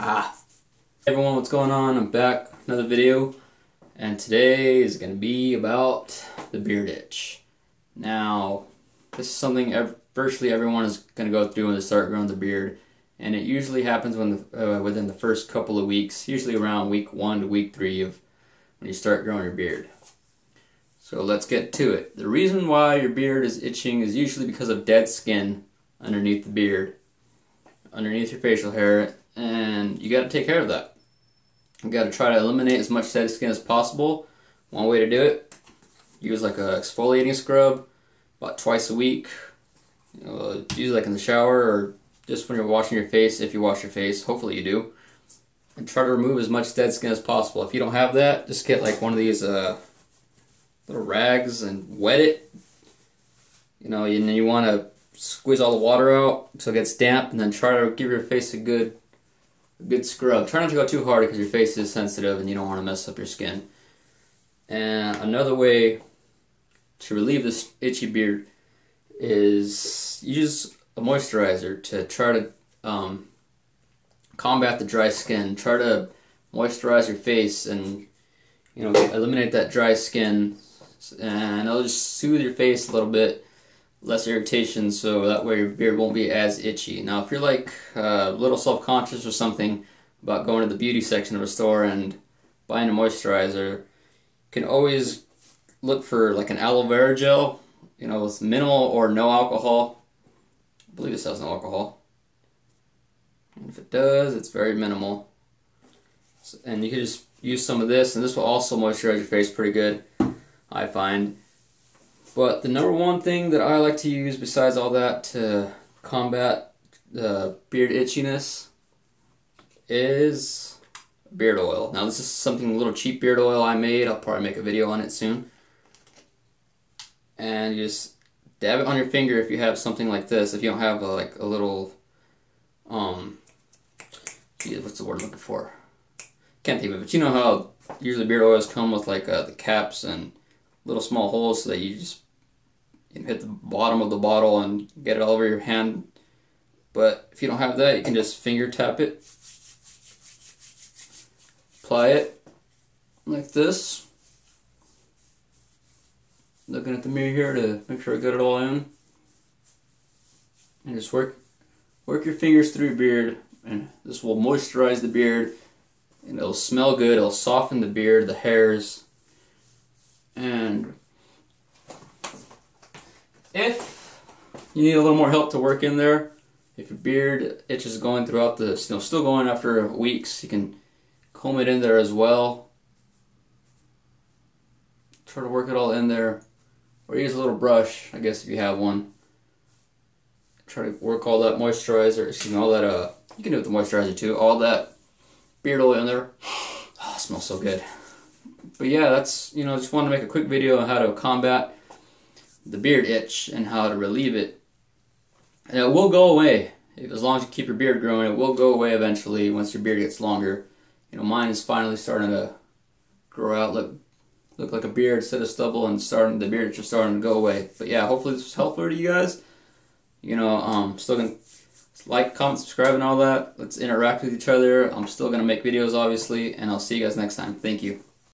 Hey everyone, what's going on? I'm back, another video, and today is going to be about the beard itch. Now, this is something virtually everyone is going to go through when they start growing their beard, and it usually happens when within the first couple of weeks, usually around week 1 to week 3 of when you start growing your beard. So let's get to it. The reason why your beard is itching is usually because of dead skin underneath the beard, underneath your facial hair, and you got to take care of that. You got to try to eliminate as much dead skin as possible. One way to do it, use like a exfoliating scrub about twice a week. Use it like in the shower or just when you're washing your face, if you wash your face. Hopefully you do. And try to remove as much dead skin as possible. If you don't have that, just get like one of these little rags and wet it. And then you want to squeeze all the water out so it gets damp, and then try to give your face a good scrub. Try not to go too hard because your face is sensitive and you don't want to mess up your skin. And another way to relieve this itchy beard is use a moisturizer to try to combat the dry skin. Try to moisturize your face and eliminate that dry skin, and it'll just soothe your face a little bit, less irritation, so that way your beard won't be as itchy. Now if you're like a little self-conscious or something about going to the beauty section of a store and buying a moisturizer, you can always look for like an aloe vera gel, with minimal or no alcohol. I believe this has no alcohol, and if it does, it's very minimal. And you can just use some of this, and this will also moisturize your face pretty good, I find. But the number one thing that I like to use besides all that to combat the beard itchiness is beard oil. Now this is something, a little cheap beard oil I made. I'll probably make a video on it soon. And you just dab it on your finger if you have something like this. If you don't have like a little, what's the word I'm looking for? Can't think of it. But you know how usually beard oils come with like the caps and little small holes so that you just hit the bottom of the bottle and get it all over your hand. But if you don't have that, you can just finger tap it, apply it like this. Looking at the mirror here to make sure I got it all in, and just work your fingers through your beard, and this will moisturize the beard, and it'll smell good. It'll soften the beard, the hairs. And if you need a little more help to work in there, if your beard itch is going throughout the, still going after weeks, you can comb it in there as well. Try to work it all in there, or use a little brush, I guess, if you have one. Try to work all that moisturizer, all that, you can do it with the moisturizer too, all that beard oil in there. Oh, it smells so good. But yeah, that's, just wanted to make a quick video on how to combat the beard itch and how to relieve it. And it will go away. As long as you keep your beard growing, it will go away eventually once your beard gets longer. Mine is finally starting to grow out, look like a beard instead of stubble, and the beard itch is starting to go away. But yeah, hopefully this was helpful to you guys. Still gonna like, comment, subscribe, and all that. Let's interact with each other. I'm still gonna make videos, obviously, and I'll see you guys next time. Thank you.